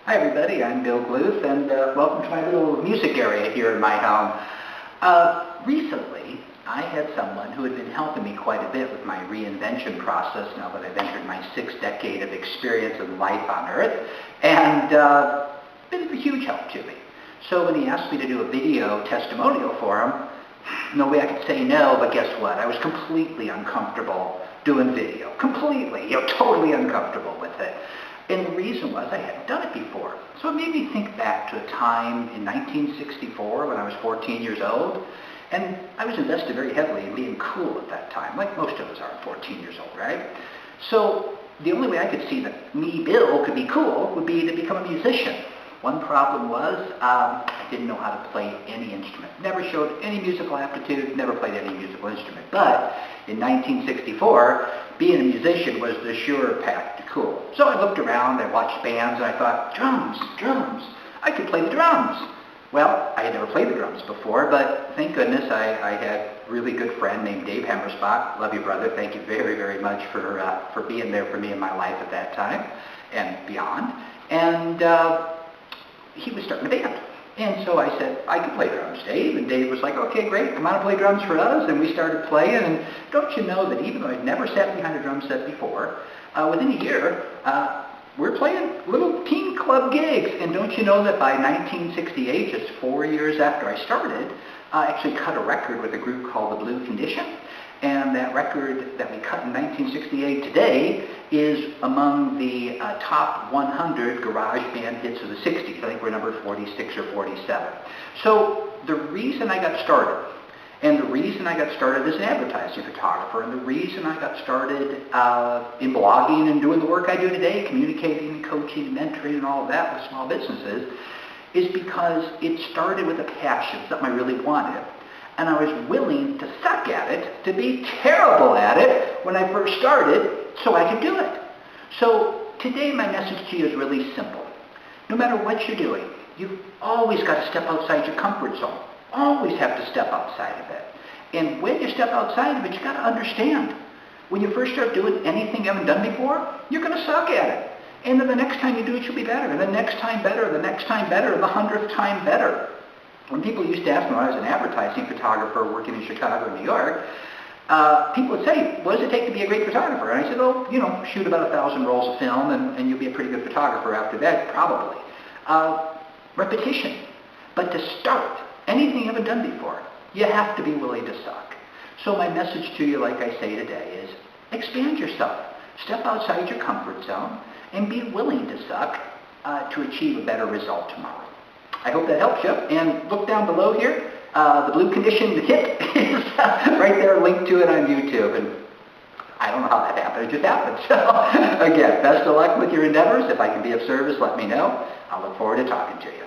Hi everybody, I'm Bill Gluth, and welcome to my little music area here in my home. Recently, I had someone who had been helping me quite a bit with my reinvention process now that I've entered my 6th decade of experience in life on Earth, and been a huge help to me. So when he asked me to do a video testimonial for him, no way I could say no, but guess what? I was completely uncomfortable doing video. Completely, totally uncomfortable with it. And the reason was I hadn't done it before. So it made me think back to a time in 1964 when I was 14 years old. And I was invested very heavily in being cool at that time, like most of us are at 14 years old, right? So the only way I could see that me, Bill, could be cool would be to become a musician. One problem was I didn't know how to play any instrument. Never showed any musical aptitude, never played any musical instrument. But in 1964, being a musician was the sure path to cool. So I looked around, I watched bands, and I thought, drums, I could play the drums. Well, I had never played the drums before, but thank goodness I had a really good friend named Dave Hammersbach. Love you, brother. Thank you very, very much for being there for me in my life at that time and beyond. And he was starting a band. And so I said, I can play drums, Dave. And Dave was like, okay, great, come on and play drums for us. And we started playing. And don't you know that even though I'd never sat behind a drum set before, within a year, we're playing little teen club gigs. And don't you know that by 1968, just 4 years after I started, I actually cut a record with a group called The Blue Condition. And that record that we cut in 1968 today is among the top 100 garage band hits of the 60s. I think we're number 46 or 47. So the reason I got started, and the reason I got started as an advertising photographer, and the reason I got started in blogging and doing the work I do today, communicating and coaching and mentoring and all of that with small businesses, is because it started with a passion, something I really wanted. And I was willing to suck at it, to be terrible at it when I first started, so I could do it. So today my message to you is really simple. No matter what you're doing, you've always got to step outside your comfort zone. Always have to step outside of it. And when you step outside of it, you got to understand. When you first start doing anything you haven't done before, you're going to suck at it. And then the next time you do it, you'll be better. And the next time better, the next time better, and the 100th time better. When people used to ask me when I was an advertising photographer working in Chicago and New York, people would say, what does it take to be a great photographer? And I said, oh, shoot about 1,000 rolls of film and you'll be a pretty good photographer after that, probably. Repetition. But to start, anything you haven't done before, you have to be willing to suck. So my message to you, like I say today, is expand yourself. Step outside your comfort zone and be willing to suck to achieve a better result tomorrow. I hope that helps you. And look down below here. The Blue Condition hit is right there, linked to it on YouTube. And I don't know how that happened. It just happened. So, again, best of luck with your endeavors. If I can be of service, let me know. I'll look forward to talking to you.